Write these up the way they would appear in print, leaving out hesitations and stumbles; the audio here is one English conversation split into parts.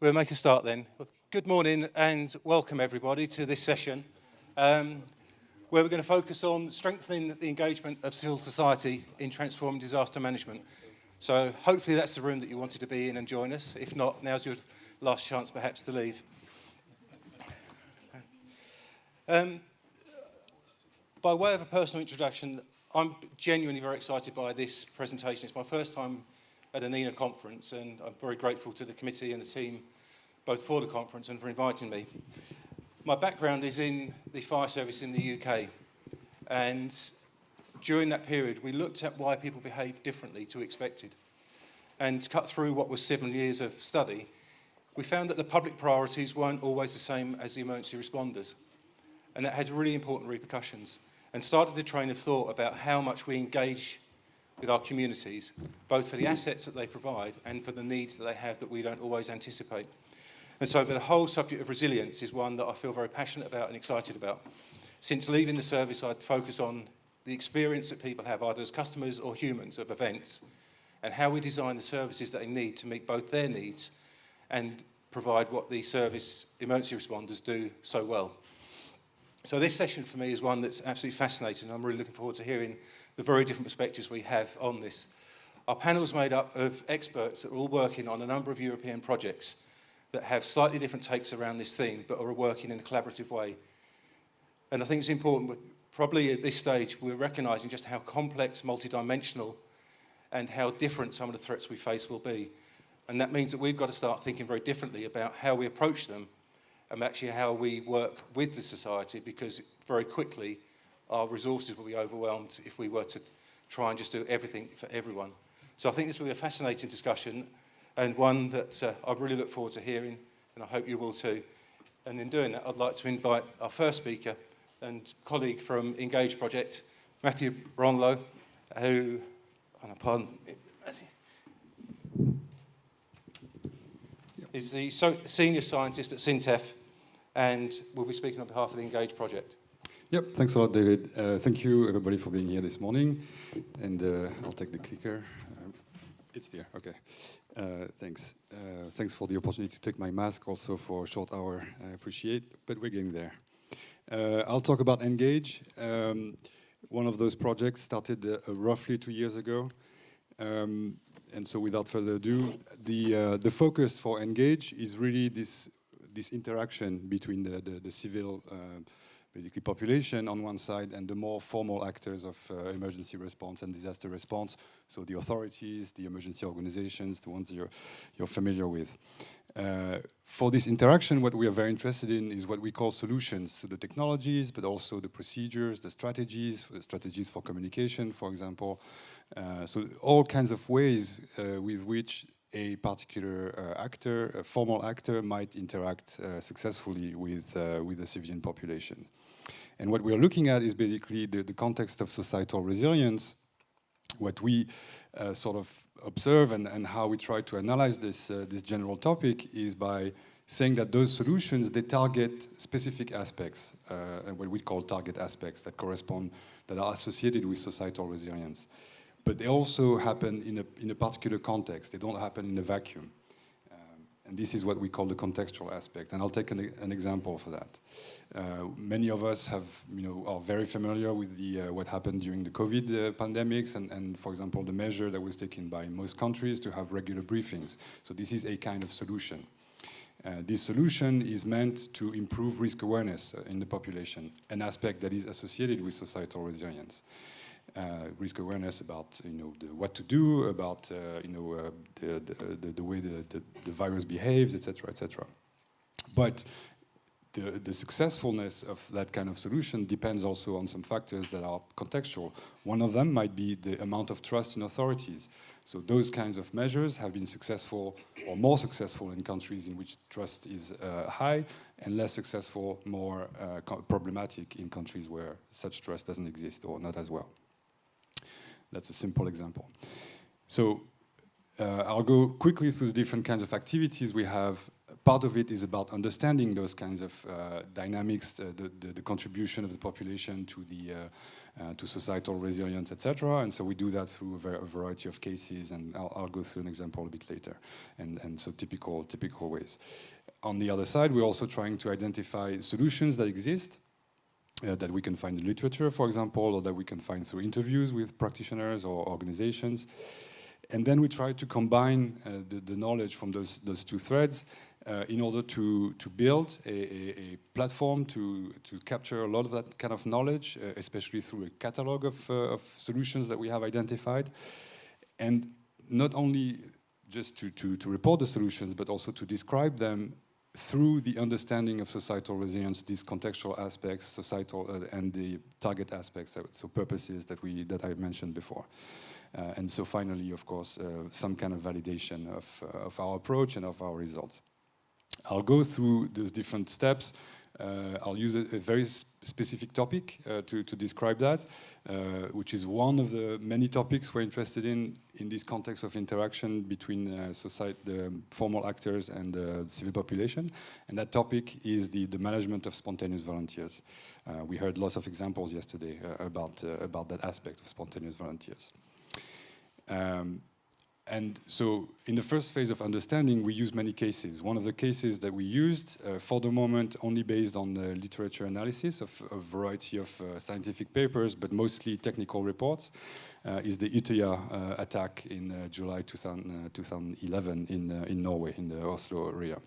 We'll make a start then. Good morning and welcome everybody to this session where we're going to focus on strengthening the engagement of civil society in transforming disaster management. So hopefully that's the room that you wanted to be in and join us. If not, now's your last chance perhaps to leave. By way of a personal introduction, I'm genuinely very excited by this presentation. It's my first time at an EENA conference, and I'm very grateful to the committee and the team both for the conference and for inviting me. My background is in the fire service in the UK, and during that period we looked at why people behave differently to expected. And to cut through what was 7 years of study, we found that the public priorities weren't always the same as the emergency responders, and that had really important repercussions, and started a train of thought about how much we engage with our communities, both for the assets that they provide and for the needs that they have that we don't always anticipate. And so the whole subject of resilience is one that I feel very passionate about and excited about. Since leaving the service, I'd focus on the experience that people have, either as customers or humans, of events, and how we design the services that they need to meet both their needs and provide what the service emergency responders do so well. So this session for me is one that's absolutely fascinating. I'm really looking forward to hearing the very different perspectives we have on this. Our panel is made up of experts that are all working on a number of European projects that have slightly different takes around this theme, but are working in a collaborative way. And I think it's important, but probably at this stage, we're recognising just how complex, multidimensional, and how different some of the threats we face will be. And that means that we've got to start thinking very differently about how we approach them and actually how we work with the society, because very quickly our resources will be overwhelmed if we were to try and just do everything for everyone. So I think this will be a fascinating discussion, and one that I really look forward to hearing, and I hope you will too. And in doing that, I'd like to invite our first speaker and colleague from Engage Project, Matthieu Branlat, who, is the senior scientist at SINTEF, and will be speaking on behalf of the Engage Project. Yep, thanks a lot, David. Thank you, everybody, for being here this morning. And I'll take the clicker. It's there, okay. Thanks. Thanks for the opportunity to take my mask also for a short hour. I appreciate, but we're getting there. I'll talk about Engage. One of those projects started roughly 2 years ago. And so without further ado, the focus for Engage is really this interaction between the civil basically population on one side and the more formal actors of emergency response and disaster response, so the authorities, the emergency organizations, the ones you're familiar with. For this interaction, what we are very interested in is what we call solutions, so the technologies, but also the procedures, the strategies for communication, for example. So all kinds of ways with which a particular actor, a formal actor, might interact successfully with the civilian population. And what we are looking at is basically the context of societal resilience. What we sort of observe and how we try to analyze this general topic is by saying that those solutions, they target specific aspects, what we call target aspects that correspond, that are associated with societal resilience. But they also happen in a particular context. They don't happen in a vacuum. And this is what we call the contextual aspect. And I'll take an example for that. Many of us are very familiar with what happened during the COVID pandemics and, for example, the measure that was taken by most countries to have regular briefings. So this is a kind of solution. This solution is meant to improve risk awareness in the population, an aspect that is associated with societal resilience. Risk awareness about what to do, about the way the virus behaves, etc., etc. But the successfulness of that kind of solution depends also on some factors that are contextual. One of them might be the amount of trust in authorities. So those kinds of measures have been successful or more successful in countries in which trust is high, and less successful, more problematic in countries where such trust doesn't exist or not as well. That's a simple example. So I'll go quickly through the different kinds of activities we have part of it is about understanding those kinds of dynamics, the contribution of the population to to societal resilience, etc. And so we do that through a variety of cases, and I'll go through an example a bit later, and so typical ways. On the other side, we're also trying to identify solutions that exist, that we can find in literature, for example, or that we can find through interviews with practitioners or organizations. And then we try to combine the knowledge from those two threads in order to build a platform to capture a lot of that kind of knowledge, especially through a catalog of solutions that we have identified. And not only just to report the solutions, but also to describe them through the understanding of societal resilience, these contextual aspects, societal and the target aspects, so purposes that I mentioned before. And so finally, of course, some kind of validation of our approach and of our results. I'll go through those different steps. I'll use a very specific topic to describe that, which is one of the many topics we're interested in this context of interaction between the formal actors and the civil population. And that topic is the management of spontaneous volunteers. We heard lots of examples yesterday about that aspect of spontaneous volunteers. And so in the first phase of understanding, we use many cases. One of the cases that we used, for the moment, only based on the literature analysis of a variety of scientific papers, but mostly technical reports, is the Utøya attack in July 2011 in Norway, in the Oslo area.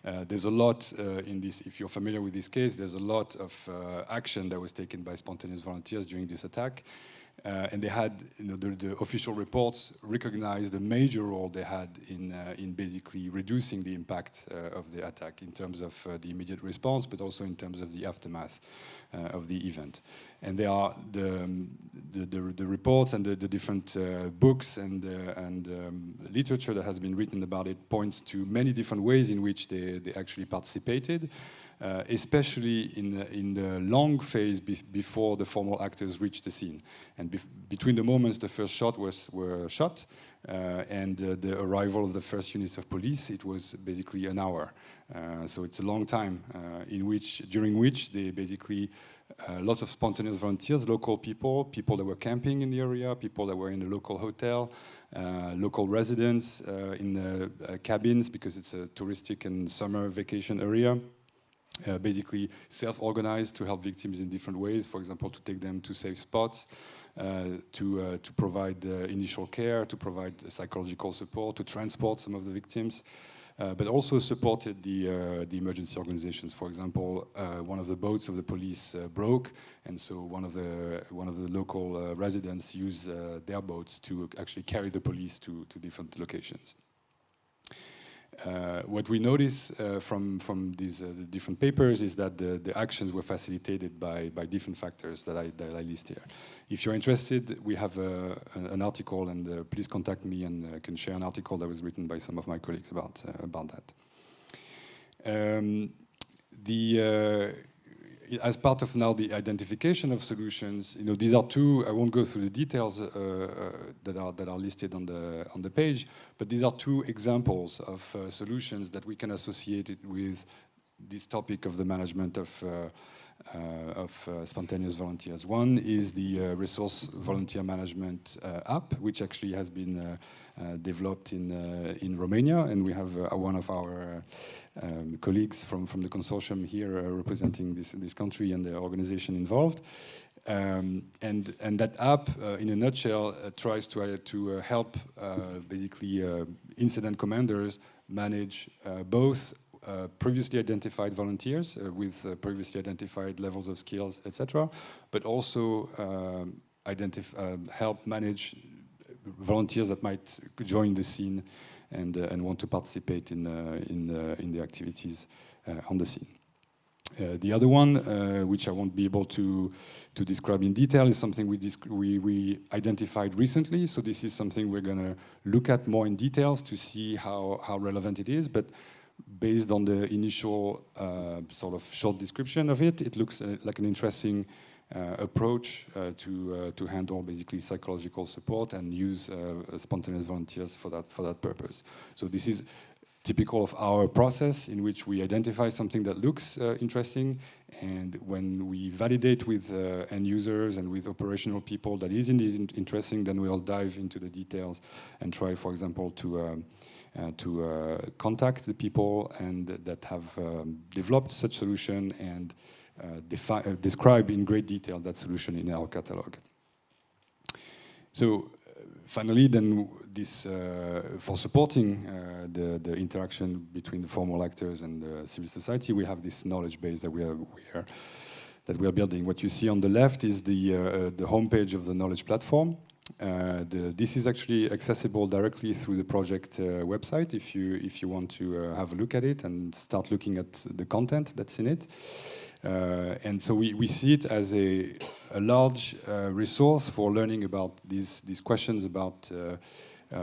There's a lot in this, if you're familiar with this case, there's a lot of action that was taken by spontaneous volunteers during this attack. And they had, the official reports recognized the major role they had in basically reducing the impact of the attack in terms of the immediate response, but also in terms of the aftermath of the event. And there are the reports and the different books and literature that has been written about it points to many different ways in which they actually participated. Especially in the long phase before the formal actors reached the scene. And between the moments the first shot were shot and the arrival of the first units of police, it was basically an hour. So it's a long time during which they basically, lots of spontaneous volunteers, local people that were camping in the area, people that were in a local hotel, local residents in cabins because it's a touristic and summer vacation area. Basically self-organized to help victims in different ways, for example, to take them to safe spots, to provide initial care, to provide psychological support, to transport some of the victims, but also supported the emergency organizations. For example, one of the boats of the police broke, and so one of the local residents used their boats to actually carry the police to different locations. What we notice from these different papers is that the actions were facilitated by different factors that I list here. If you're interested, we have an article, and please contact me, and I can share an article that was written by some of my colleagues about that. As part of now the identification of solutions, these are two. I won't go through the details that are listed on the page, but these are two examples of solutions that we can associate it with this topic of the management of spontaneous volunteers. One is the resource volunteer management app, which actually has been developed in Romania, and we have one of our colleagues from the consortium here representing this country and the organization involved. And that app, in a nutshell, tries to help basically incident commanders manage both previously identified volunteers with previously identified levels of skills, etc., but also help manage volunteers that might join the scene and want to participate in the activities on the scene. The other one, which I won't be able to describe in detail, is something we identified recently. So this is something we're going to look at more in details to see how relevant it is. But based on the initial sort of short description of it, it looks like an interesting approach to handle basically psychological support and use spontaneous volunteers for that purpose. So this is typical of our process, in which we identify something that looks interesting, and when we validate with end users and with operational people that is indeed interesting, then we'll dive into the details and try, for example, to contact the people and that have developed such solution and describe in great detail that solution in our catalog. So finally, then this for supporting the interaction between the formal actors and the civil society, we have this knowledge base that we are building. What you see on the left is the homepage of the knowledge platform. This is actually accessible directly through the project website if you want to have a look at it and start looking at the content that's in it. And so we see it as a large resource for learning about these questions about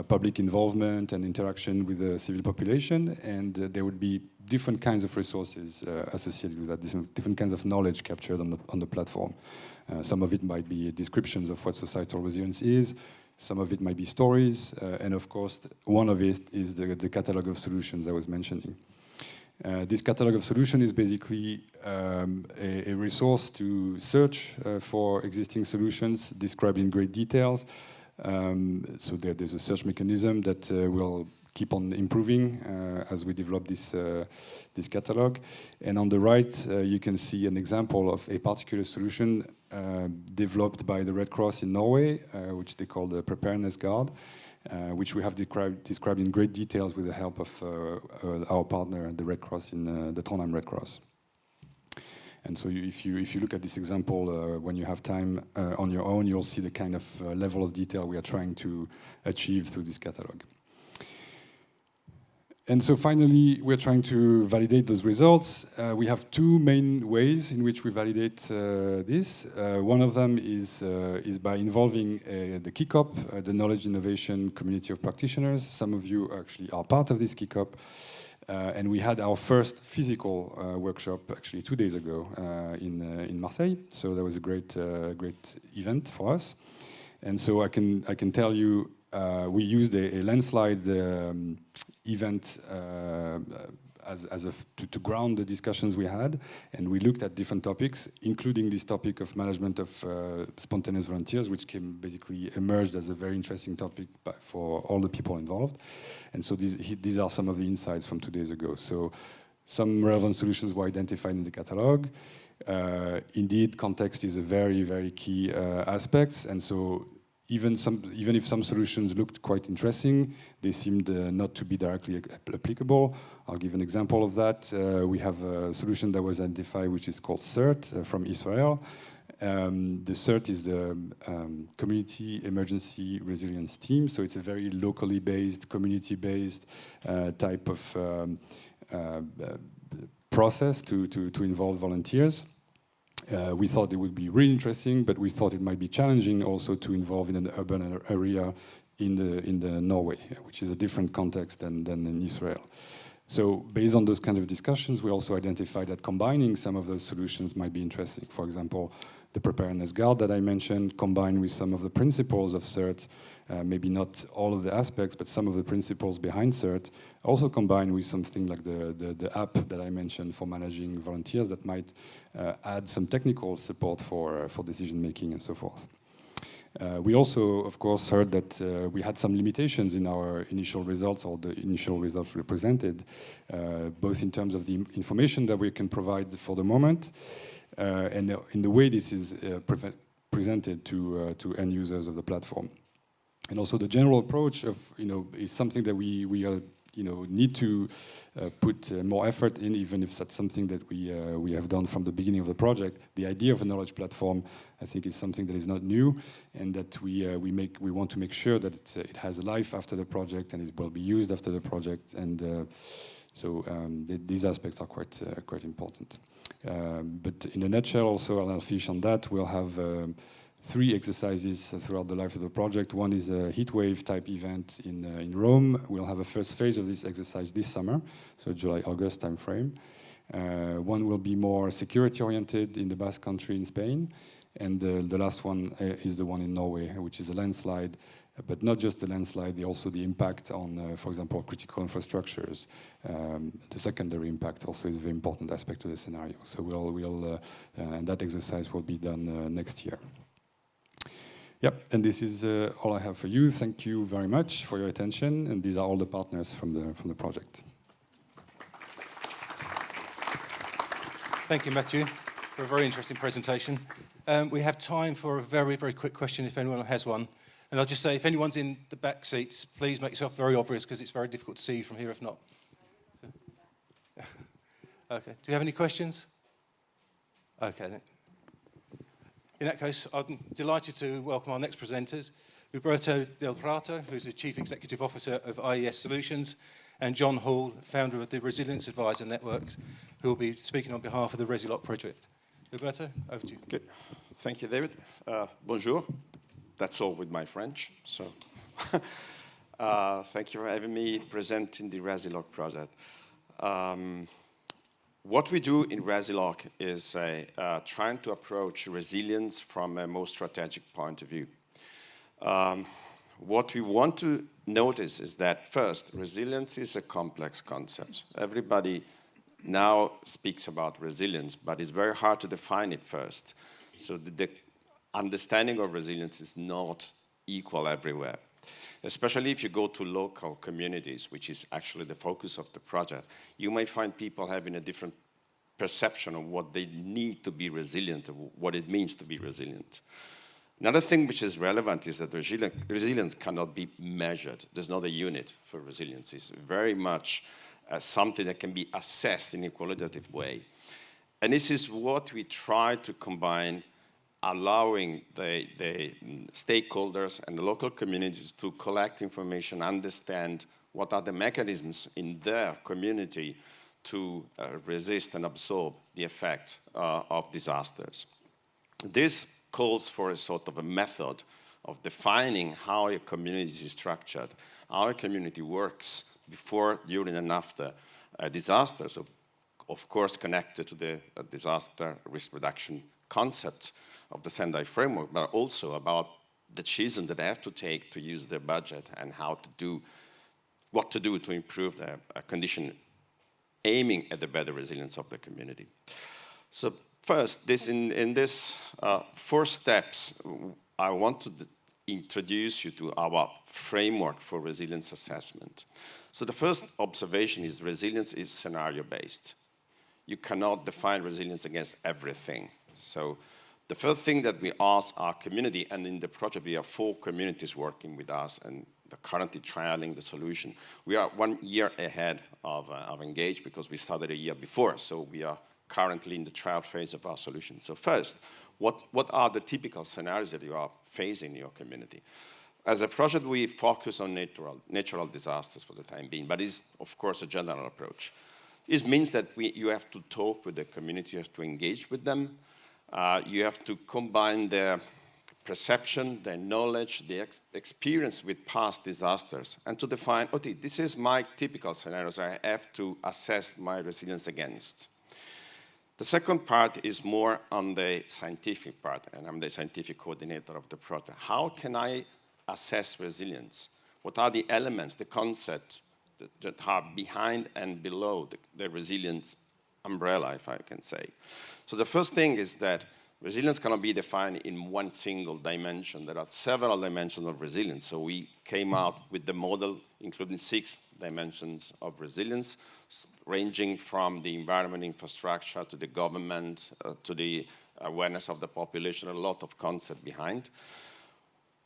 public involvement and interaction with the civil population, and there would be different kinds of resources associated with that, different kinds of knowledge captured on the platform. Some of it might be descriptions of what societal resilience is, some of it might be stories, and of course, one of it is the catalog of solutions I was mentioning. This catalog of solutions is basically a resource to search for existing solutions described in great details. So there's a search mechanism that will keep on improving as we develop this catalog. And on the right, you can see an example of a particular solution developed by the Red Cross in Norway, which they call the Preparedness Guard, which we have described in great details with the help of our partner, the Red Cross in the Trondheim Red Cross. And so if you look at this example, when you have time on your own, you'll see the kind of level of detail we are trying to achieve through this catalog. And so finally, we're trying to validate those results. We have two main ways in which we validate this. One of them is by involving the KICOP, the Knowledge Innovation Community of Practitioners. Some of you actually are part of this KICOP. And we had our first physical workshop actually 2 days ago in Marseille. So that was a great event for us. And so I can tell you, we used a landslide event to ground the discussions we had, and we looked at different topics, including this topic of management of spontaneous volunteers, which basically emerged as a very interesting topic for all the people involved. And so these are some of the insights from 2 days ago. So some relevant solutions were identified in the catalog. Indeed, context is a very, very key aspect, and so even if some solutions looked quite interesting, they seemed not to be directly applicable. I'll give an example of that. We have a solution that was identified, which is called CERT from Israel. The CERT is the Community Emergency Resilience Team, so it's a very locally based, community-based type of process to involve volunteers. We thought it would be really interesting, but we thought it might be challenging also to involve in an urban area in the Norway, which is a different context than in Israel. So based on those kinds of discussions, we also identified that combining some of those solutions might be interesting. For example, the Preparedness Guard that I mentioned, combined with some of the principles of CERT, maybe not all of the aspects, but some of the principles behind CERT, also combined with something like the app that I mentioned for managing volunteers that might add some technical support for decision-making and so forth. We also, of course, heard that we had some limitations in our initial results, or the initial results we presented, both in terms of the information that we can provide for the moment, and in the way this is presented to end users of the platform. And also the general approach of, is something that we need to put more effort in, even if that's something that we have done from the beginning of the project. The idea of a knowledge platform, I think, is something that is not new, and that we want to make sure that it has a life after the project and it will be used after the project, and so these aspects are quite important. But in a nutshell, also, I'll finish on that. We'll have 3 exercises throughout the life of the project. One is a heatwave type event in Rome. We'll have a first phase of this exercise this summer, so July-August timeframe. One will be more security oriented in the Basque Country in Spain, and the last one is the one in Norway, which is a landslide but not just the landslide, also the impact on, for example, critical infrastructures. The secondary impact also is a very important aspect to the scenario. So and that exercise will be done next year. Yep, and this is all I have for you. Thank you very much for your attention, and these are all the partners from the project. Thank you, Matthieu, for a very interesting presentation. We have time for a very, very quick question if anyone has one. And I'll just say, if anyone's in the back seats, please make yourself very obvious because it's very difficult to see you from here if not. So. Okay, do you have any questions? Okay then. In that case, I'm delighted to welcome our next presenters, Uberto Delprato, who's the Chief Executive Officer of IES Solutions, and Jon Hall, founder of the Resilience Advisor Networks, who will be speaking on behalf of the Resiloc project. Uberto, over to you. Good. Thank you, David. Bonjour. That's all with my French. So, thank you for having me present in the Resiloc project. What we do in Resiloc is trying to approach resilience from a more strategic point of view. What we want to notice is that, first, resilience is a complex concept. Everybody now speaks about resilience, but it's very hard to define it first. So the understanding of resilience is not equal everywhere, especially if you go to local communities, which is actually the focus of the project. You may find people having a different perception of what they need to be resilient, what it means to be resilient. Another thing which is relevant is that resilience cannot be measured. There's not a unit for resilience. It's very much something that can be assessed in a qualitative way. And this is what we try to combine, allowing the stakeholders and the local communities to collect information, understand what are the mechanisms in their community to resist and absorb the effect of disasters. This calls for a sort of a method of defining how a community is structured, how a community works before, during, and after disasters, of course connected to the disaster risk reduction concept of the Sendai framework, but also about the decisions that they have to take to use their budget and what to do to improve their condition, aiming at the better resilience of the community. So first, in this 4 steps, I want to introduce you to our framework for resilience assessment. So the first observation is resilience is scenario-based. You cannot define resilience against everything. So the first thing that we ask our community, and in the project we have 4 communities working with us and they're currently trialing the solution. We are 1 year ahead of Engage because we started a year before, so we are currently in the trial phase of our solution. So first, what are the typical scenarios that you are facing in your community? As a project, we focus on natural disasters for the time being, but it's, of course, a general approach. This means that you have to talk with the community, you have to engage with them, you have to combine their perception, their knowledge, their experience with past disasters, and to define, okay, this is my typical scenarios I have to assess my resilience against. The second part is more on the scientific part, and I'm the scientific coordinator of the project. How can I assess resilience? What are the elements, the concepts that are behind and below the resilience umbrella, if I can say? So the first thing is that resilience cannot be defined in one single dimension. There are several dimensions of resilience. So we came out with the model, including 6 dimensions of resilience, ranging from the environment, infrastructure, to the government, to the awareness of the population, a lot of concept behind.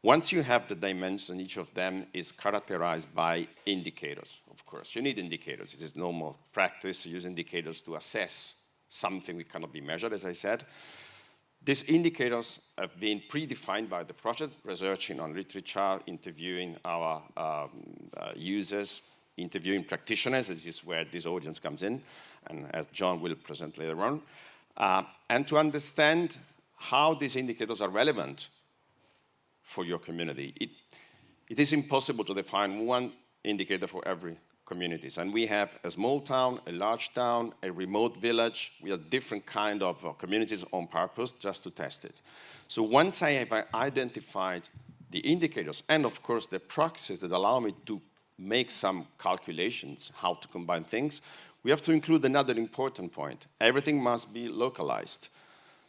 Once you have the dimension, each of them is characterized by indicators, of course. You need indicators. This is normal practice to use indicators to assess something that cannot be measured, as I said. These indicators have been predefined by the project, researching on literature, interviewing our users, interviewing practitioners. This is where this audience comes in, and as Jon will present later on. And to understand how these indicators are relevant for your community. It is impossible to define one indicator for every communities. And we have a small town, a large town, a remote village. We have different kind of communities on purpose just to test it. So once I have identified the indicators, and of course the proxies that allow me to make some calculations, how to combine things, we have to include another important point. Everything must be localized.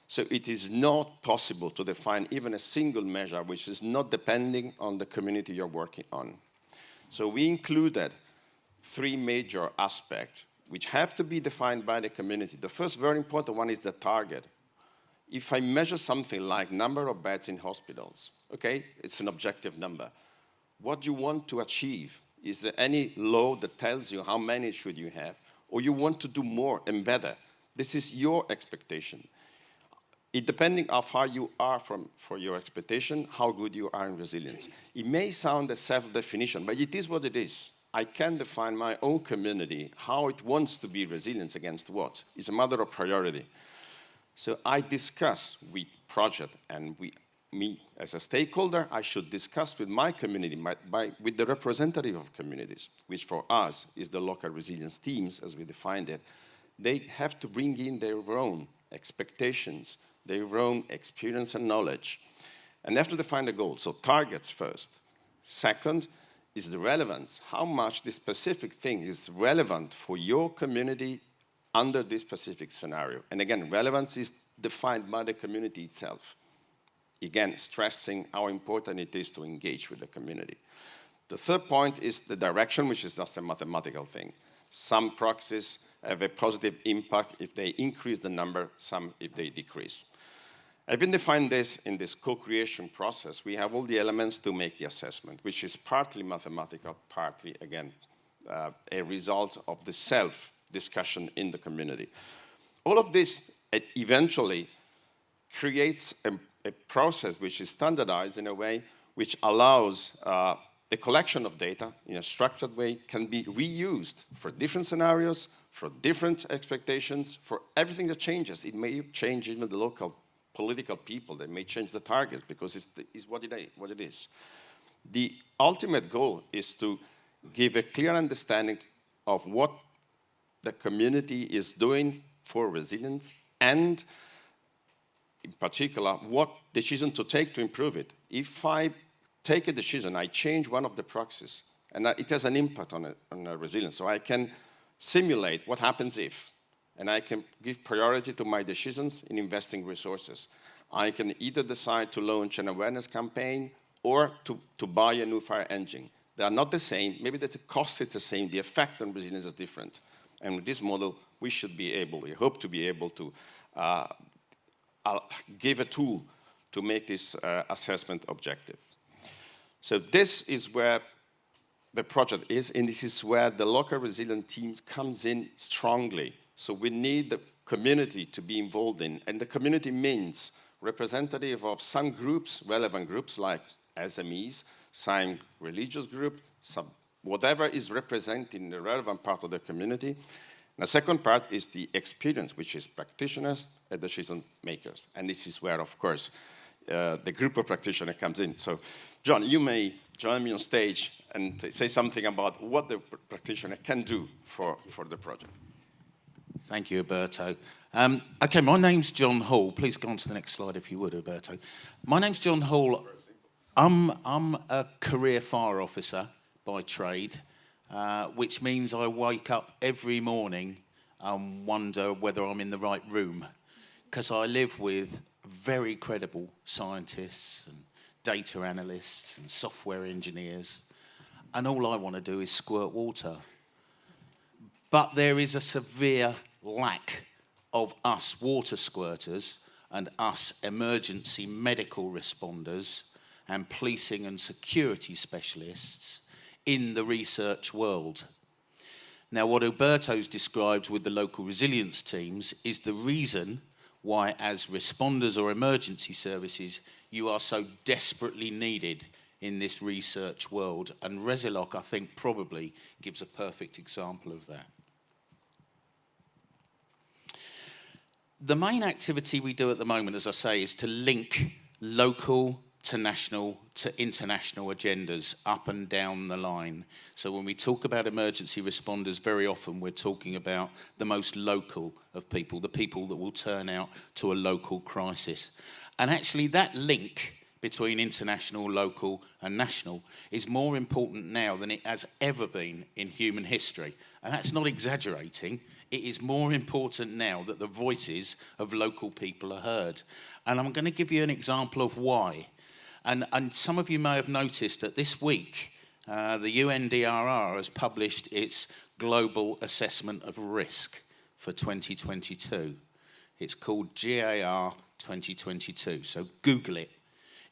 So it is not possible to define even a single measure which is not depending on the community you're working on. So we included 3 major aspects which have to be defined by the community. The first very important one is the target. If I measure something like number of beds in hospitals, okay, it's an objective number. What you want to achieve, is there any law that tells you how many should you have, or you want to do more and better? This is your expectation. It depending on how far you are for your expectation, how good you are in resilience. It may sound a self-definition, but it is what it is. I can define my own community, how it wants to be resilient against what. It's a matter of priority. So I discuss with project and me as a stakeholder, I should discuss with my community, with the representative of communities, which for us is the local resilience teams, as we defined it. They have to bring in their own expectations, their own experience and knowledge. And they have to define the goal. So targets first. Second is the relevance. How much this specific thing is relevant for your community under this specific scenario. And again, relevance is defined by the community itself. Again, stressing how important it is to engage with the community. The third point is the direction, which is just a mathematical thing. Some proxies have a positive impact if they increase the number, some if they decrease. Having defined this in this co-creation process, we have all the elements to make the assessment, which is partly mathematical, partly, again, a result of the self-discussion in the community. All of this eventually creates a process which is standardized in a way which allows the collection of data in a structured way can be reused for different scenarios, for different expectations, for everything that changes. It may change even the local political people. They may change the targets because it's what it is. The ultimate goal is to give a clear understanding of what the community is doing for resilience and in particular, what decision to take to improve it. If I take a decision, I change one of the proxies, and it has an impact on resilience. So I can simulate what happens if, and I can give priority to my decisions in investing resources. I can either decide to launch an awareness campaign or to buy a new fire engine. They are not the same. Maybe the cost is the same. The effect on resilience is different. And with this model, we hope to be able to give a tool to make this assessment objective. So this is where the project is, and this is where the local resilient teams comes in strongly. So we need the community to be involved in, and the community means representative of some groups, relevant groups like SMEs, some religious group, some whatever is representing the relevant part of the community. The second part is the experience, which is practitioners and decision makers. And this is where, of course, the group of practitioners comes in. So, John, you may join me on stage and say something about what the practitioner can do for the project. Thank you, Uberto. Okay, my name's Jon Hall. Please go on to the next slide if you would, Uberto. My name's Jon Hall. I'm a career fire officer by trade. Which means I wake up every morning and wonder whether I'm in the right room, because I live with very credible scientists and data analysts and software engineers, and all I want to do is squirt water. But there is a severe lack of us water squirters and us emergency medical responders and policing and security specialists in the research world. Now, what Uberto's described with the local resilience teams is the reason why, as responders or emergency services, you are so desperately needed in this research world. And Resiloc, I think, probably gives a perfect example of that. The main activity we do at the moment, as I say, is to link local to national to international agendas up and down the line. So when we talk about emergency responders, very often we're talking about the most local of people, the people that will turn out to a local crisis. And actually that link between international, local and national is more important now than it has ever been in human history. And that's not exaggerating. It is more important now that the voices of local people are heard. And I'm going to give you an example of why. And some of you may have noticed that this week, the UNDRR has published its Global Assessment of Risk for 2022. It's called GAR 2022, so Google it.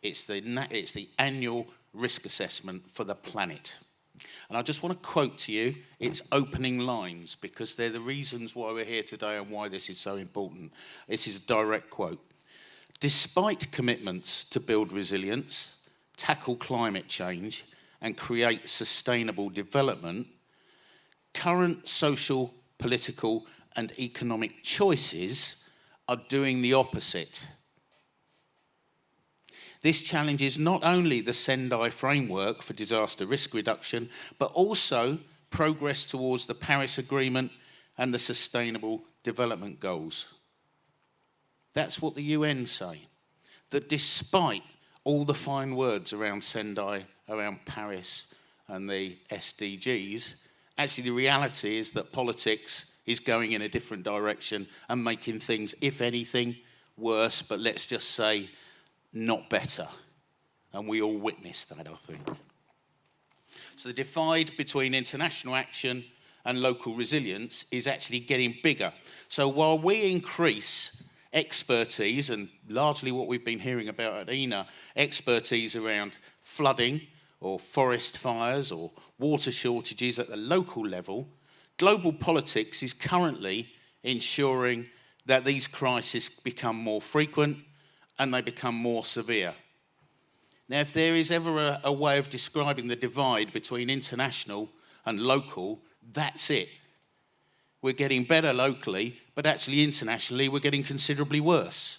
It's the annual risk assessment for the planet. And I just want to quote to you its opening lines, because they're the reasons why we're here today and why this is so important. This is a direct quote. Despite commitments to build resilience, tackle climate change, and create sustainable development, current social, political, and economic choices are doing the opposite. This challenges not only the Sendai framework for disaster risk reduction, but also progress towards the Paris Agreement and the Sustainable Development Goals. That's what the UN say, that despite all the fine words around Sendai, around Paris and the SDGs, actually the reality is that politics is going in a different direction and making things, if anything, worse, but let's just say not better. And we all witnessed that, I think. So the divide between international action and local resilience is actually getting bigger. So while we increase expertise, and largely what we've been hearing about at EENA, expertise around flooding or forest fires or water shortages at the local level, global politics is currently ensuring that these crises become more frequent and they become more severe. Now, if there is ever a way of describing the divide between international and local, that's it. We're getting better locally, but actually internationally we're getting considerably worse.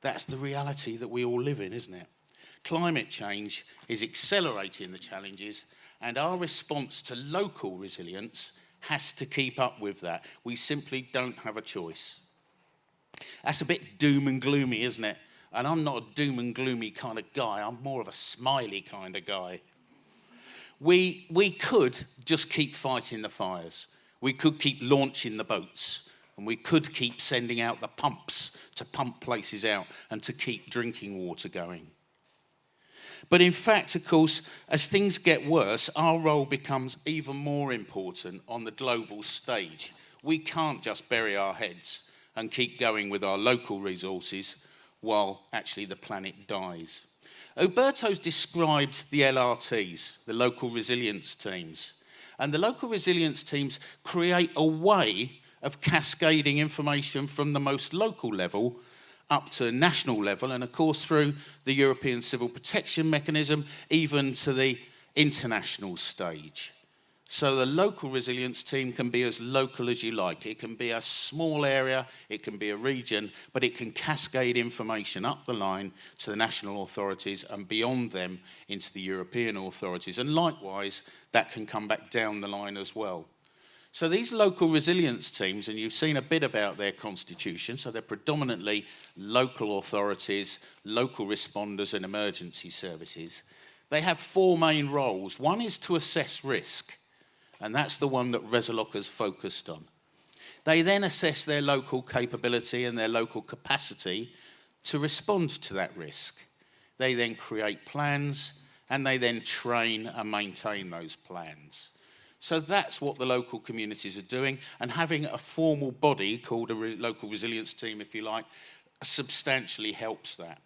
That's the reality that we all live in, isn't it? Climate change is accelerating the challenges, and our response to local resilience has to keep up with that. We simply don't have a choice. That's a bit doom and gloomy, isn't it? And I'm not a doom and gloomy kind of guy. I'm more of a smiley kind of guy. We could just keep fighting the fires. We could keep launching the boats. And we could keep sending out the pumps to pump places out and to keep drinking water going. But in fact, of course, as things get worse, our role becomes even more important on the global stage. We can't just bury our heads and keep going with our local resources while actually the planet dies. Uberto's described the LRTs, the local resilience teams. And the local resilience teams create a way of cascading information from the most local level up to national level, and of course through the European Civil Protection Mechanism, even to the international stage. So the local resilience team can be as local as you like. It can be a small area, it can be a region, but it can cascade information up the line to the national authorities and beyond them into the European authorities. And likewise, that can come back down the line as well. So these local resilience teams, and you've seen a bit about their constitution, so they're predominantly local authorities, local responders and emergency services. They have four main roles. One is to assess risk, and that's the one that Resiloc has focused on. They then assess their local capability and their local capacity to respond to that risk. They then create plans, and they then train and maintain those plans. So that's what the local communities are doing, and having a formal body called a local resilience team, if you like, substantially helps that.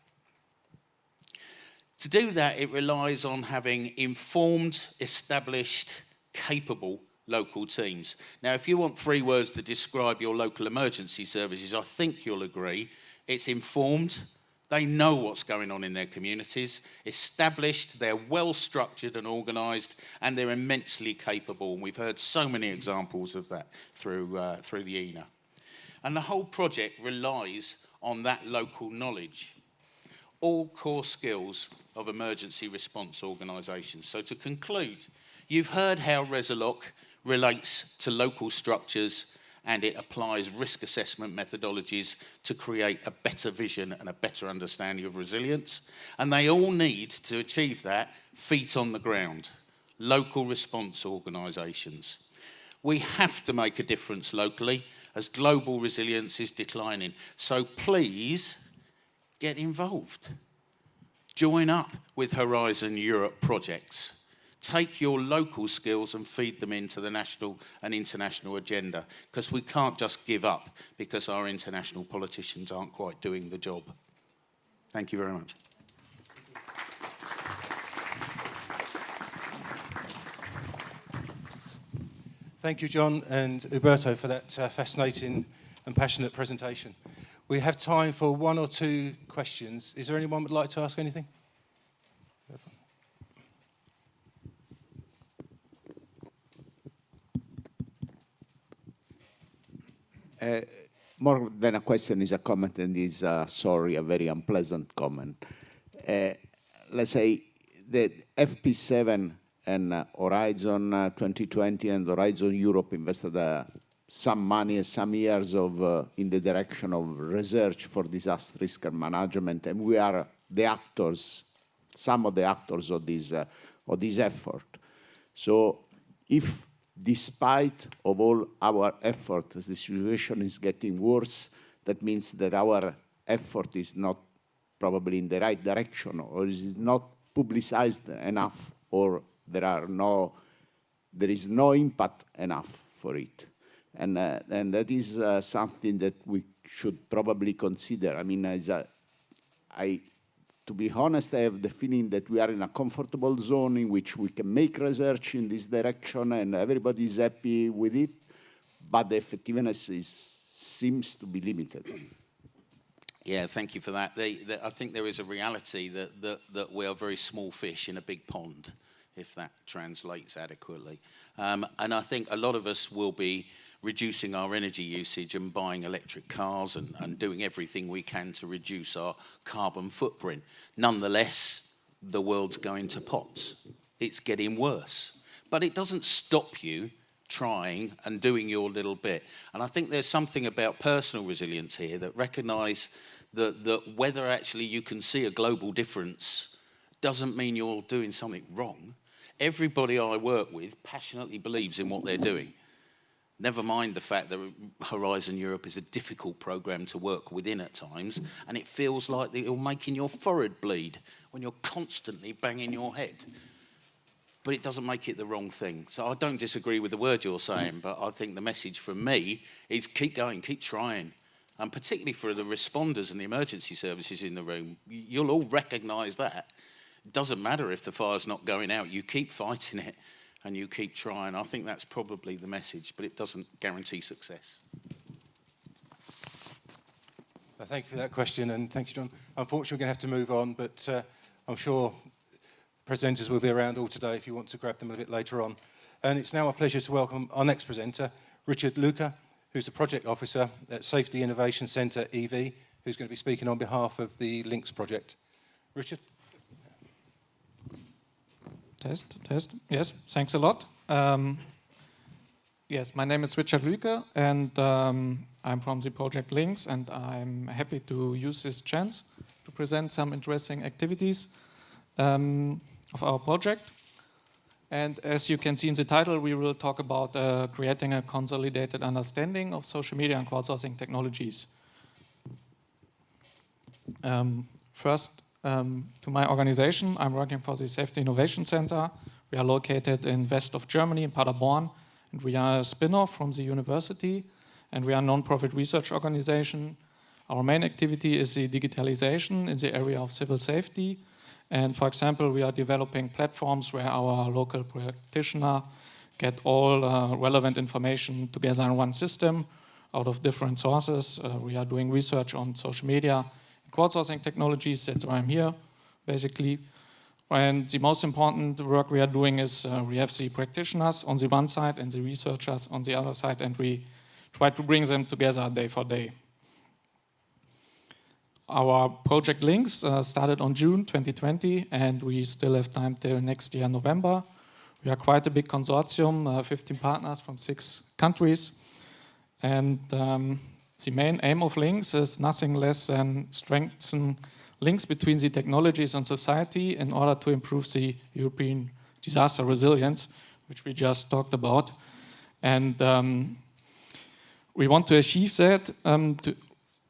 To do that, it relies on having informed, established, capable local teams. Now, if you want 3 words to describe your local emergency services, I think you'll agree. It's informed. They know what's going on in their communities, established, they're well structured and organised, and they're immensely capable. And we've heard so many examples of that through the EENA. And the whole project relies on that local knowledge, all core skills of emergency response organisations. So to conclude, you've heard how Resiloc relates to local structures and it applies risk assessment methodologies to create a better vision and a better understanding of resilience. And they all need to achieve that feet on the ground, local response organisations. We have to make a difference locally as global resilience is declining. So please get involved. Join up with Horizon Europe projects. Take your local skills and feed them into the national and international agenda, because we can't just give up because our international politicians aren't quite doing the job. Thank you very much. Thank you, John and Uberto, for that fascinating and passionate presentation. We have time for one or two questions. Is there anyone who would like to ask anything? More than a question is a comment, and is, sorry, a very unpleasant comment. Let's say that FP7 and Horizon 2020 and Horizon Europe invested some money and some years of in the direction of research for disaster risk and management, and we are the actors, some of the actors of this effort. So if despite of all our effort, the situation is getting worse, that means that our effort is not probably in the right direction, or is not publicized enough, or there is no impact enough for it. And that is something that we should probably consider. I mean, to be honest, I have the feeling that we are in a comfortable zone in which we can make research in this direction and everybody is happy with it, but the effectiveness seems to be limited. Yeah, thank you for that. I think there is a reality that we are very small fish in a big pond, if that translates adequately. And I think a lot of us will be reducing our energy usage and buying electric cars and doing everything we can to reduce our carbon footprint. Nonetheless, the world's going to pots. It's getting worse. But it doesn't stop you trying and doing your little bit. And I think there's something about personal resilience here that recognise that whether actually you can see a global difference doesn't mean you're doing something wrong. Everybody I work with passionately believes in what they're doing. Never mind the fact that Horizon Europe is a difficult programme to work within at times, and it feels like that you're making your forehead bleed when you're constantly banging your head. But it doesn't make it the wrong thing. So I don't disagree with the word you're saying, but I think the message from me is keep going, keep trying. And particularly for the responders and the emergency services in the room, you'll all recognise that. It doesn't matter if the fire's not going out, you keep fighting it. And you keep trying. I think that's probably the message, but it doesn't guarantee success. Thank you for that question, and thank you, John. Unfortunately, we're going to have to move on, but I'm sure presenters will be around all today if you want to grab them a bit later on. And it's now my pleasure to welcome our next presenter, Richard Luca, who's the Project Officer at Safety Innovation Centre EV, who's going to be speaking on behalf of the LINKS project. Richard? Test. Yes, thanks a lot. Yes, my name is Richard Lüke, and I'm from the project LINKS, and I'm happy to use this chance to present some interesting activities of our project. And as you can see in the title, we will talk about creating a consolidated understanding of social media and crowdsourcing technologies. First, to my organization, I'm working for the Safety Innovation Center. We are located in west of Germany, in Paderborn, and we are a spin-off from the university, and we are a non-profit research organization. Our main activity is the digitalization in the area of civil safety, and for example, we are developing platforms where our local practitioner get all relevant information together in one system out of different sources. We are doing research on social media, crowdsourcing technologies. That's why I'm here, basically. And the most important work we are doing is we have the practitioners on the one side and the researchers on the other side, and we try to bring them together day for day. Our project LINKS started on June 2020, and we still have time till next year, November. We are quite a big consortium, 15 partners from 6 countries. And the main aim of links is nothing less than strengthen links between the technologies and society in order to improve the European disaster resilience, which we just talked about. And we want to achieve that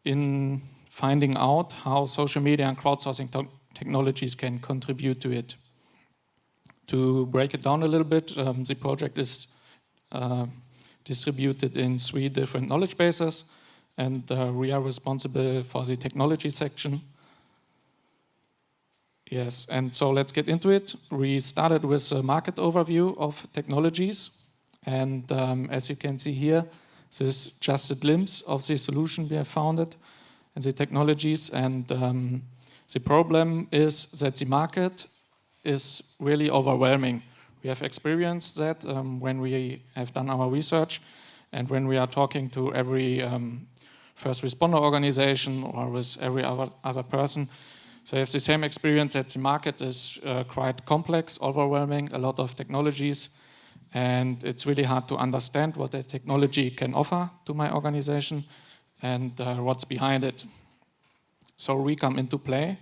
in finding out how social media and crowdsourcing technologies can contribute to it. To break it down a little bit, the project is distributed in 3 different knowledge bases, and we are responsible for the technology section. Yes, and so let's get into it. We started with a market overview of technologies, and as you can see here, this is just a glimpse of the solution we have founded and the technologies, and the problem is that the market is really overwhelming. We have experienced that when we have done our research and when we are talking to every first responder organization or with every other person. They have the same experience that the market is quite complex, overwhelming, a lot of technologies, and it's really hard to understand what the technology can offer to my organization and what's behind it. So we come into play,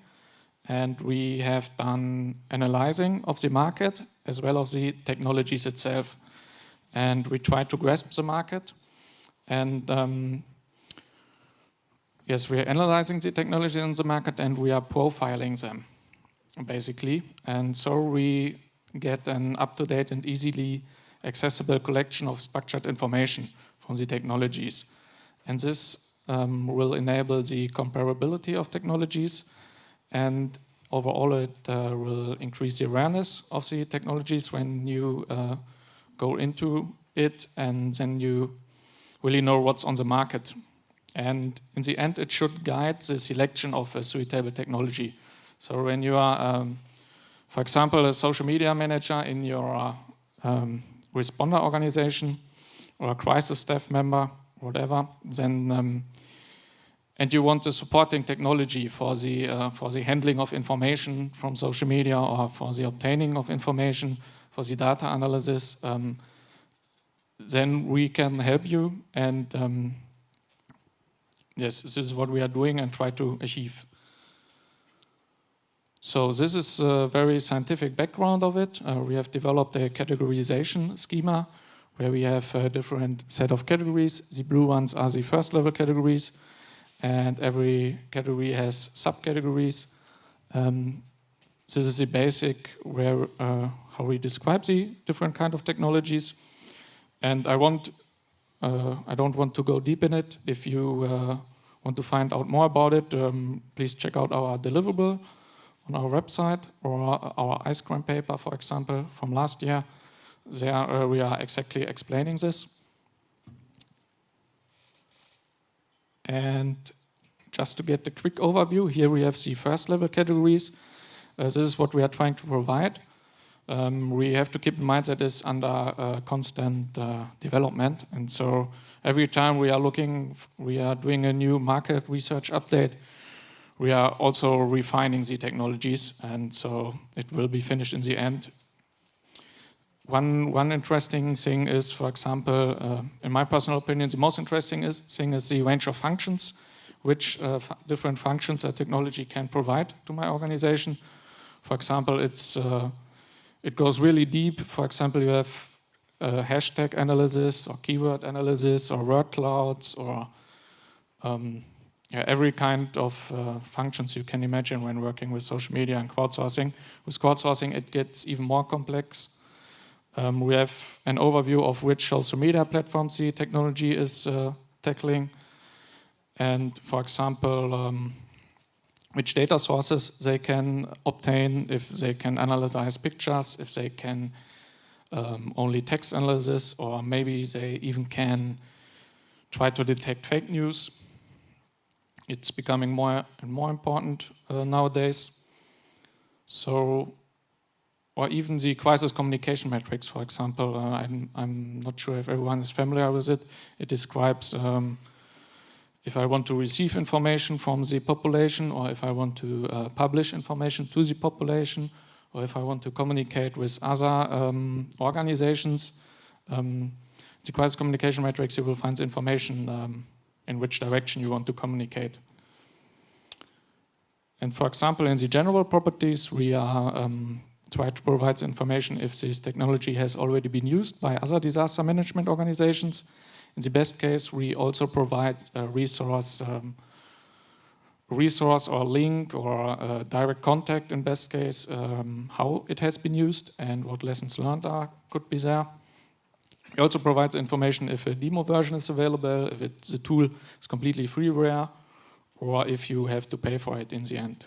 and we have done analyzing of the market as well as the technologies itself. And we try to grasp the market. And yes, we are analyzing the technology in the market and we are profiling them, basically. And so we get an up-to-date and easily accessible collection of structured information from the technologies. And this will enable the comparability of technologies, and overall it will increase the awareness of the technologies when you go into it, and then you really know what's on the market. And in the end, it should guide the selection of a suitable technology. So when you are, for example, a social media manager in your responder organization or a crisis staff member, whatever, then and you want the supporting technology for the handling of information from social media or for the obtaining of information, for the data analysis, then we can help you. And yes, this is what we are doing and try to achieve. So this is a very scientific background of it. We have developed a categorization schema where we have a different set of categories. The blue ones are the first level categories, and every category has subcategories. This is the basic where how we describe the different kind of technologies. And I don't want to go deep in it. If you want to find out more about it, please check out our deliverable on our website or our ice cream paper, for example, from last year. There we are exactly explaining this. And just to get a quick overview, here we have the first level categories. This is what we are trying to provide. We have to keep in mind that it's under constant development. And so every time we are doing a new market research update, we are also refining the technologies. And so it will be finished in the end. One interesting thing is, for example, in my personal opinion, the most interesting thing is the range of functions, which different functions a technology can provide to my organization. For example, it goes really deep. For example, you have hashtag analysis or keyword analysis or word clouds or every kind of functions you can imagine when working with social media and crowdsourcing. With crowdsourcing, it gets even more complex. We have an overview of which social media platforms the technology is tackling. And for example, which data sources they can obtain, if they can analyze pictures, if they can only text analysis, or maybe they even can try to detect fake news. It's becoming more and more important nowadays. So, or even the crisis communication matrix, for example. I'm not sure if everyone is familiar with it. It describes if I want to receive information from the population, or if I want to publish information to the population, or if I want to communicate with other organizations. the crisis communication matrix, you will find information in which direction you want to communicate. And for example, in the general properties, we are try to provide information if this technology has already been used by other disaster management organizations. In the best case, we also provide a resource or link or direct contact in best case, how it has been used and what lessons learned could be there. It also provides information if a demo version is available, if the tool is completely freeware, or if you have to pay for it in the end.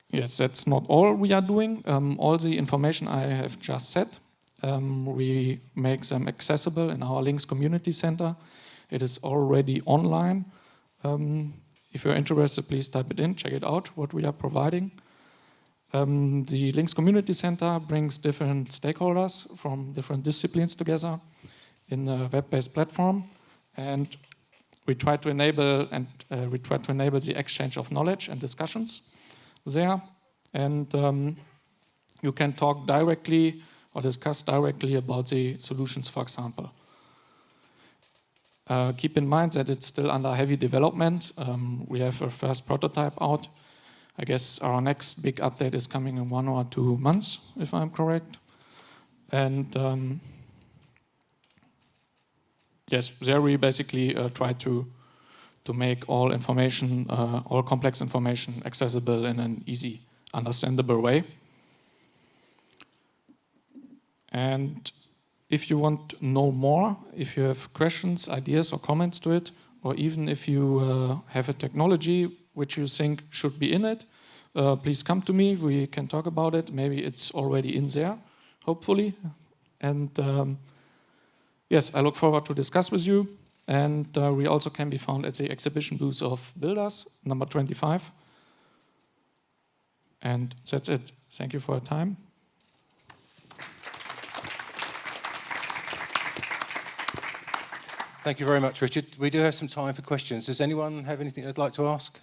Yes, that's not all we are doing. All the information I have just said, we make them accessible in our Links Community Center. It is already online. If you're interested, please type it in, check it out, what we are providing. The Links Community Center brings different stakeholders from different disciplines together in a web-based platform, and we try to enable the exchange of knowledge and discussions there, and you can talk directly or discuss directly about the solutions, for example. Keep in mind that it's still under heavy development. We have a first prototype out. I guess our next big update is coming in 1 or 2 months, if I'm correct. And yes, there we basically try to make all information, all complex information accessible in an easy, understandable way. And if you want to know more, if you have questions, ideas, or comments to it, or even if you have a technology which you think should be in it, please come to me. We can talk about it. Maybe it's already in there, hopefully. And yes, I look forward to discuss with you. And we also can be found at the exhibition booth of Builders, number 25. And that's it. Thank you for your time. Thank you very much, Richard. We do have some time for questions. Does anyone have anything they'd like to ask?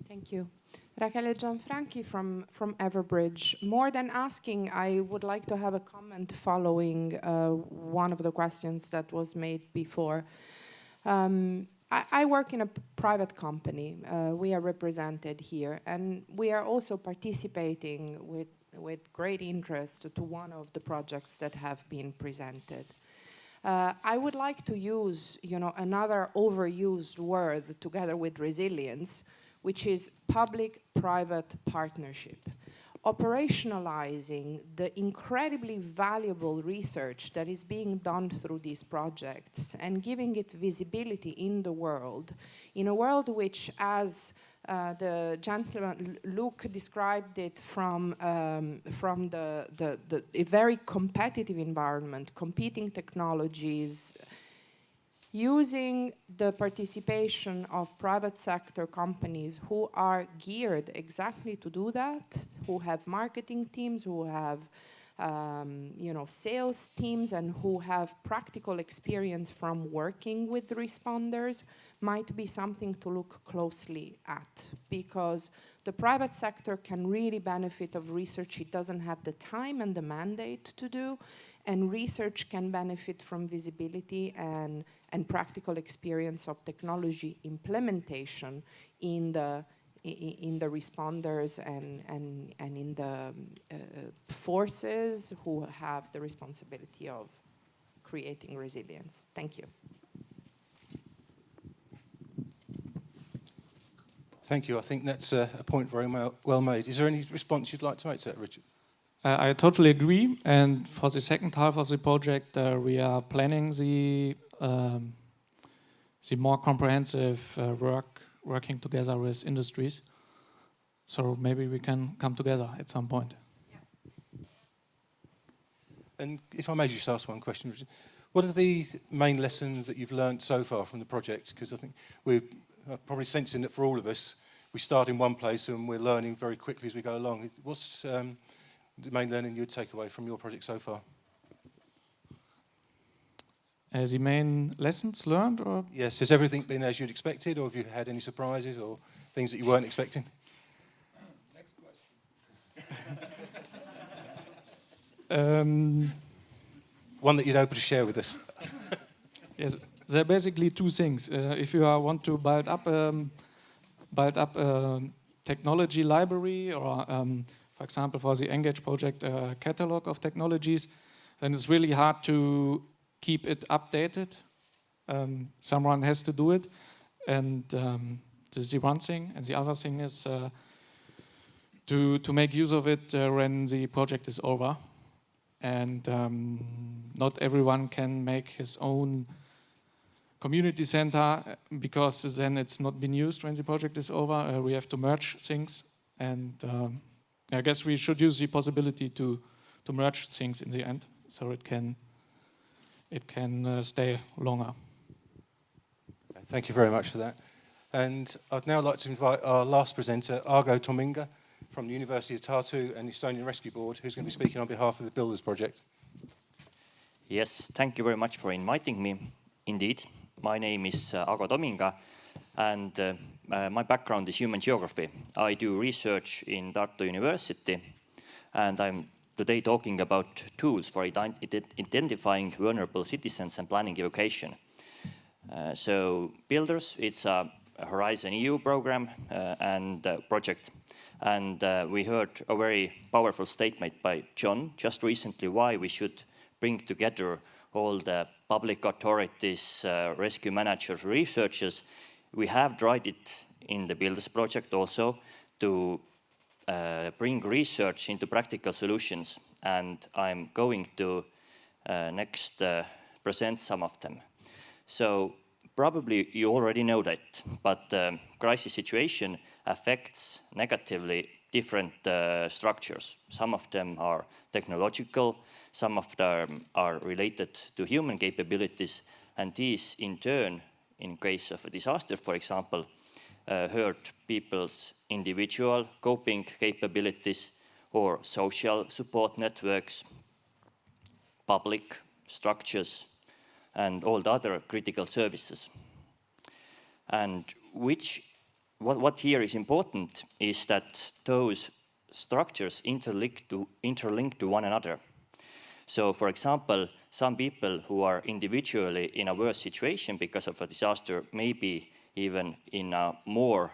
Thank you. Rachele Gianfranchi from Everbridge. More than asking, I would like to have a comment following one of the questions that was made before. I work in a private company. We are represented here, and we are also participating with great interest to one of the projects that have been presented. I would like to use, another overused word together with resilience, which is public-private partnership. Operationalizing the incredibly valuable research that is being done through these projects and giving it visibility in a world which, as the gentleman Luke described it from a very competitive environment, competing technologies, using the participation of private sector companies who are geared exactly to do that, who have marketing teams, who have sales teams, and who have practical experience from working with responders, might be something to look closely at, because the private sector can really benefit of research it doesn't have the time and the mandate to do, and research can benefit from visibility and practical experience of technology implementation in the responders and in the forces who have the responsibility of creating resilience. Thank you. Thank you. I think that's a point very well made. Is there any response you'd like to make to that, Richard? I totally agree. And for the second half of the project, we are planning the more comprehensive working together with industries. So maybe we can come together at some point. Yeah. And if I may just ask one question, Richard, what are the main lessons that you've learned so far from the project? Because I think we're probably sensing that for all of us, we start in one place and we're learning very quickly as we go along. What's the main learning you'd take away from your project so far? the main lessons learned, or? Yes, has everything been as you'd expected, or have you had any surprises or things that you weren't expecting? Next question. One that you'd open to share with us. Yes, there are basically two things. If you want to build up a technology library, or for example, for the Engage project, a catalog of technologies, then it's really hard to keep it updated. Someone has to do it, and this is the one thing. And the other thing is to make use of it when the project is over. And not everyone can make his own community center, because then it's not been used when the project is over. We have to merge things, and I guess we should use the possibility to merge things in the end, so it can stay longer. Thank you very much for that. And I'd now like to invite our last presenter, Argo Tominga, from the University of Tartu and the Estonian Rescue Board, who's going to be speaking on behalf of the Builders Project. Yes, thank you very much for inviting me. Indeed, my name is Argo Tominga, and my background is human geography. I do research in Tartu University, and I'm today talking about tools for identifying vulnerable citizens and planning evacuation. So Builders, it's a Horizon EU program and project. And we heard a very powerful statement by John just recently why we should bring together all the public authorities, rescue managers, researchers. We have tried it in the Builders project also to bring research into practical solutions. And I'm going to next present some of them. So probably you already know that, but crisis situation affects negatively different structures. Some of them are technological, some of them are related to human capabilities, and these in turn, in case of a disaster, for example, hurt people's individual coping capabilities or social support networks, public structures, and all the other critical services. And what here is important is that those structures interlink to one another. So for example, some people who are individually in a worse situation because of a disaster may be even in a more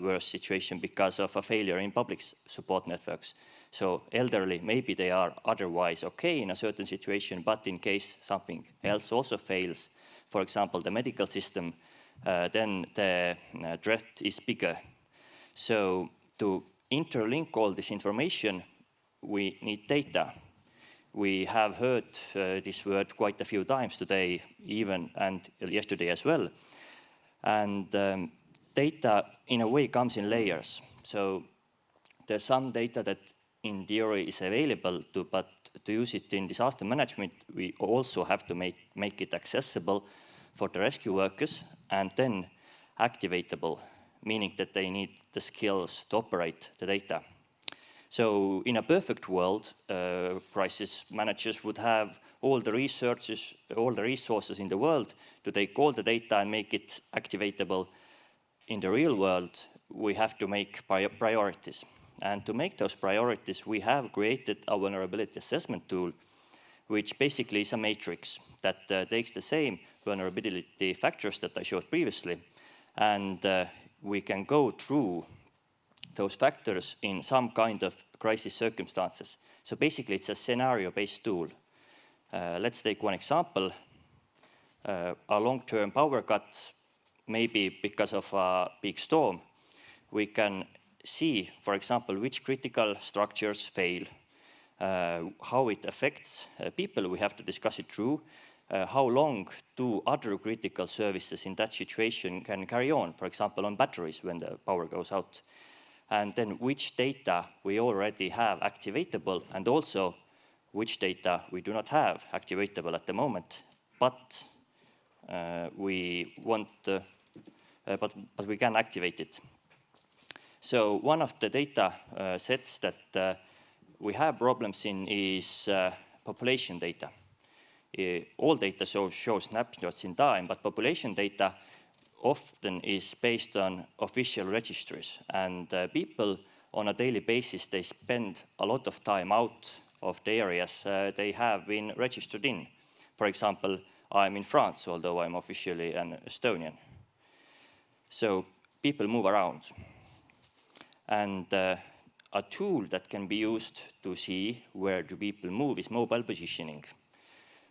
worse situation because of a failure in public support networks. So elderly, maybe they are otherwise okay in a certain situation, but in case something else also fails, for example, the medical system, then the threat is bigger. So to interlink all this information, we need data. We have heard this word quite a few times today, even, and yesterday as well. And data, in a way, comes in layers. So there's some data that in theory is available, but to use it in disaster management, we also have to make it accessible for the rescue workers and then activatable, meaning that they need the skills to operate the data. So in a perfect world, crisis managers would have all the resources in the world to take all the data and make it activatable. In the real world, we have to make priorities. And to make those priorities, we have created a vulnerability assessment tool, which basically is a matrix that takes the same vulnerability factors that I showed previously, and we can go through those factors in some kind of crisis circumstances. So basically, it's a scenario-based tool. Let's take one example. A long-term power cut, maybe because of a big storm. We can see, for example, which critical structures fail, how it affects people. We have to discuss it through. How long do other critical services in that situation can carry on, for example, on batteries when the power goes out. And then which data we already have activatable, and also which data we do not have activatable at the moment, but we want, but we can activate it. So one of the data sets that we have problems in is population data. All data shows snapshots in time, but population data often is based on official registries, and people on a daily basis, they spend a lot of time out of the areas they have been registered in. For example, I'm in France, although I'm officially an Estonian. So people move around. And a tool that can be used to see where do people move is mobile positioning.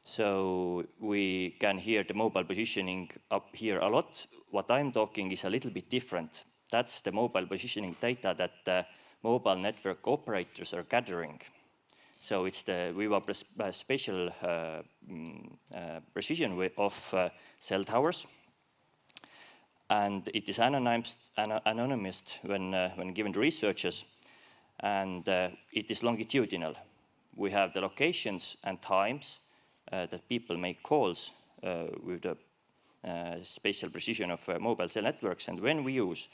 So we can hear the mobile positioning up here a lot. What I'm talking is a little bit different. That's the mobile positioning data that mobile network operators are gathering. So it's the Viva spatial precision of cell towers. And it is anonymous when given to researchers, and it is longitudinal. We have the locations and times that people make calls with the spatial precision of mobile cell networks, and when we use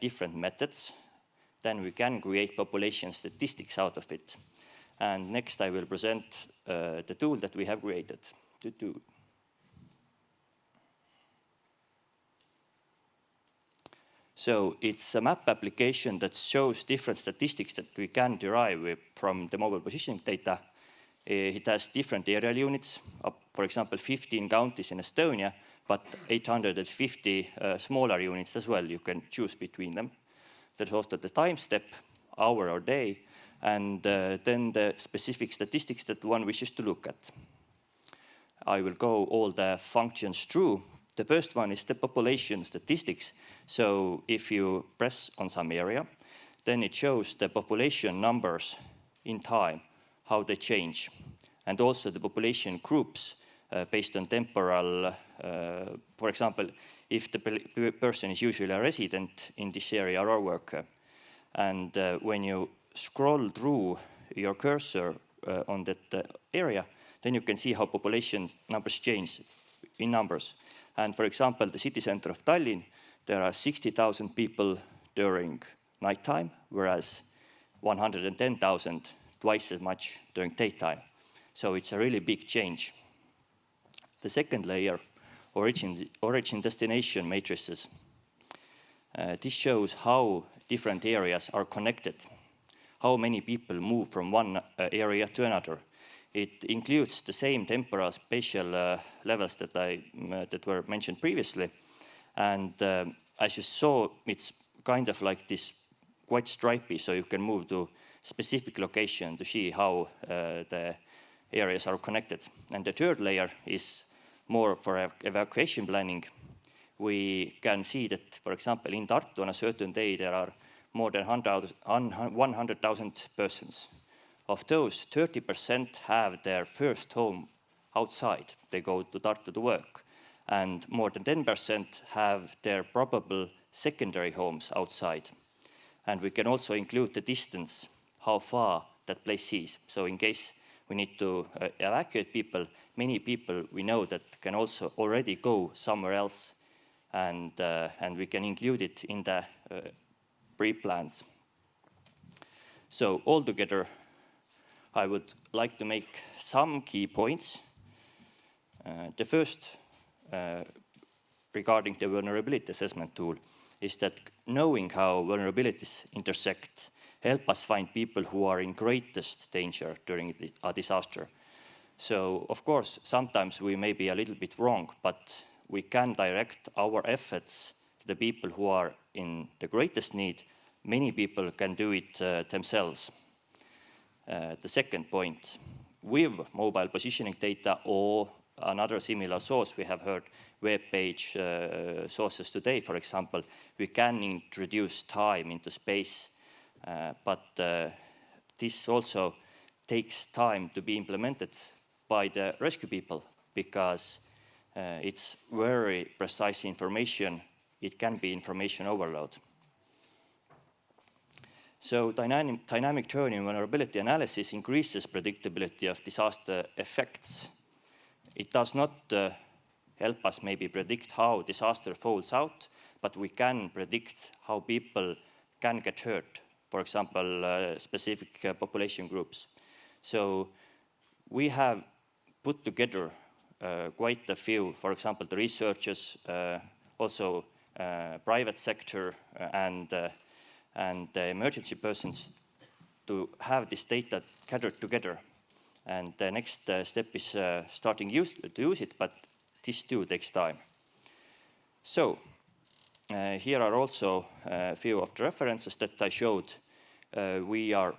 different methods, then we can create population statistics out of it. And next I will present the tool that we have created. So it's a map application that shows different statistics that we can derive from the mobile positioning data. It has different aerial units, for example, 15 counties in Estonia, but 850 smaller units as well. You can choose between them. There's also the time step, hour or day, and then the specific statistics that one wishes to look at. I will go all the functions through. The first one is the population statistics. So if you press on some area, then it shows the population numbers in time, how they change, and also the population groups based on temporal, for example, if the person is usually a resident in this area or a worker. And when you scroll through your cursor on that area, then you can see how population numbers change in numbers. And for example, the city center of Tallinn, there are 60,000 people during nighttime, whereas 110,000, twice as much during daytime. So it's a really big change. The second layer, origin destination matrices. This shows how different areas are connected, how many people move from one area to another. It includes the same temporal spatial levels that were mentioned previously. And as you saw, it's kind of like this quite stripy, so you can move to specific location to see how the areas are connected. And the third layer is more for evacuation planning. We can see that, for example, in Tartu on a certain day, there are more than 100,000 persons. Of those, 30% have their first home outside. They go to Tartu to work. And more than 10% have their probable secondary homes outside. And we can also include the distance, how far that place is. So in case we need to evacuate people, many people we know that can also already go somewhere else, and we can include it in the pre-plans. So altogether, I would like to make some key points. The first, regarding the vulnerability assessment tool, is that knowing how vulnerabilities intersect help us find people who are in greatest danger during a disaster. So, of course, sometimes we may be a little bit wrong, but we can direct our efforts to the people who are in the greatest need. Many people can do it themselves. The second point, with mobile positioning data or another similar source, we have heard web page sources today, for example, we can introduce time into space, but this also takes time to be implemented by the rescue people, because it's very precise information. It can be information overload. So dynamic turn in vulnerability analysis increases predictability of disaster effects. It does not help us maybe predict how disaster folds out, but we can predict how people can get hurt, for example, specific population groups. So we have put together quite a few, for example, the researchers, also private sector and the emergency persons to have this data gathered together. And the next step is starting to use it, but this too takes time. So here are also a few of the references that I showed. We are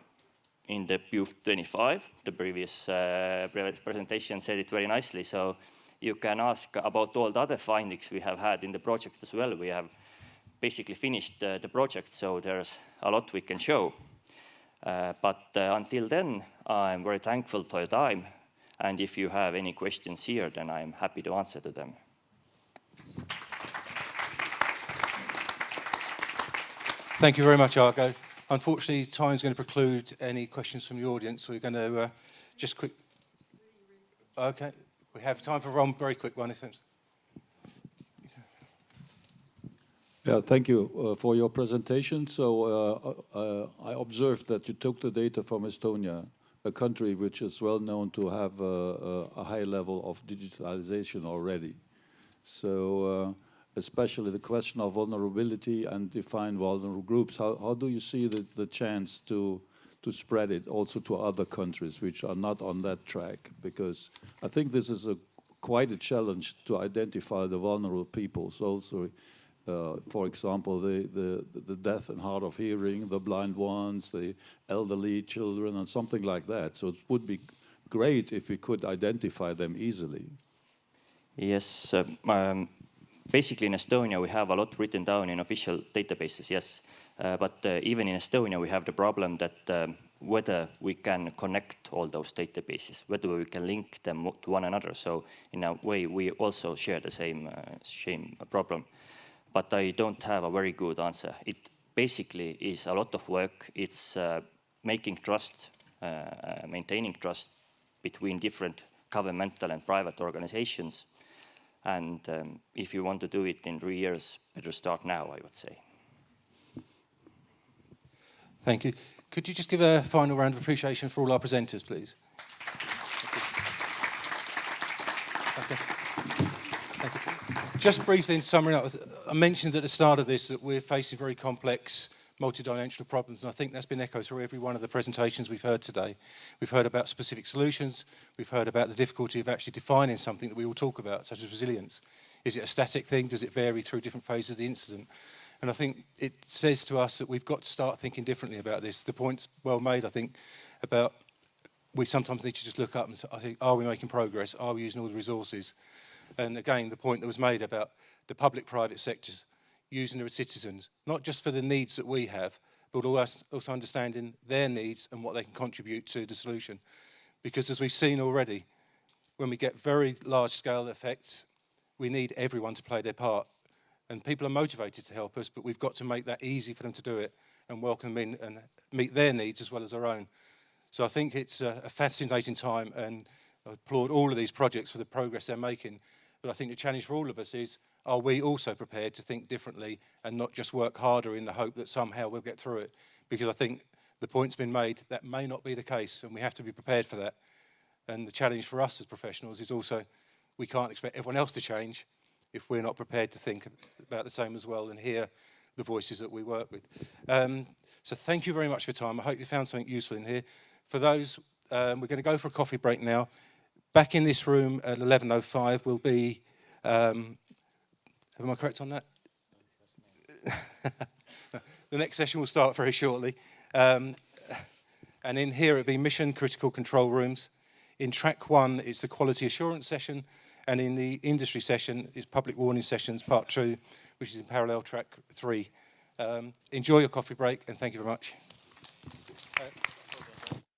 in the PUF 25. The previous presentation said it very nicely. So you can ask about all the other findings we have had in the project as well. We have basically finished the project, so there's a lot we can show. But until then, I'm very thankful for your time. And if you have any questions here, then I'm happy to answer to them. Thank you very much, Argo. Unfortunately, time's going to preclude any questions from the audience. We're going to just quick. Okay, we have time for one very quick one. Yeah, thank you for your presentation. So I observed that you took the data from Estonia, a country which is well known to have a high level of digitalization already. So especially the question of vulnerability and define vulnerable groups, how do you see the chance to spread it also to other countries which are not on that track? Because I think this is quite a challenge to identify the vulnerable peoples also. For example, the deaf and hard of hearing, the blind ones, the elderly children, and something like that. So it would be great if we could identify them easily. Yes, basically in Estonia we have a lot written down in official databases, yes. But even in Estonia we have the problem that whether we can connect all those databases, whether we can link them to one another. So in a way we also share the same problem. But I don't have a very good answer. It basically is a lot of work. It's making trust, maintaining trust between different governmental and private organizations. And if you want to do it in 3 years, better start now, I would say. Thank you. Could you just give a final round of appreciation for all our presenters, please? Okay. Thank you. Just briefly in summary, I mentioned at the start of this that we're facing very complex multidimensional problems, and I think that's been echoed through every one of the presentations we've heard today. We've heard about specific solutions, we've heard about the difficulty of actually defining something that we all talk about, such as resilience. Is it a static thing? Does it vary through different phases of the incident? And I think it says to us that we've got to start thinking differently about this. The point's well made, I think, about we sometimes need to just look up and say, I think, are we making progress? Are we using all the resources? And again, the point that was made about the public-private sectors using the citizens, not just for the needs that we have, but also understanding their needs and what they can contribute to the solution. Because as we've seen already, when we get very large-scale effects, we need everyone to play their part. And people are motivated to help us, but we've got to make that easy for them to do it and welcome them in and meet their needs as well as our own. So I think it's a fascinating time, and I applaud all of these projects for the progress they're making. But I think the challenge for all of us is, are we also prepared to think differently and not just work harder in the hope that somehow we'll get through it? Because I think the point's been made, that may not be the case, and we have to be prepared for that. And the challenge for us as professionals is also, we can't expect everyone else to change if we're not prepared to think about the same as well and hear the voices that we work with. So thank you very much for your time. I hope you found something useful in here. For those, we're going to go for a coffee break now. Back in this room at 11:05 will be, am I correct on that? The next session will start very shortly. And in here it'll be mission critical control rooms. In track 1 it's the quality assurance session, and in the industry session is public warning sessions part 2, which is in parallel track 3. Enjoy your coffee break, and thank you very much.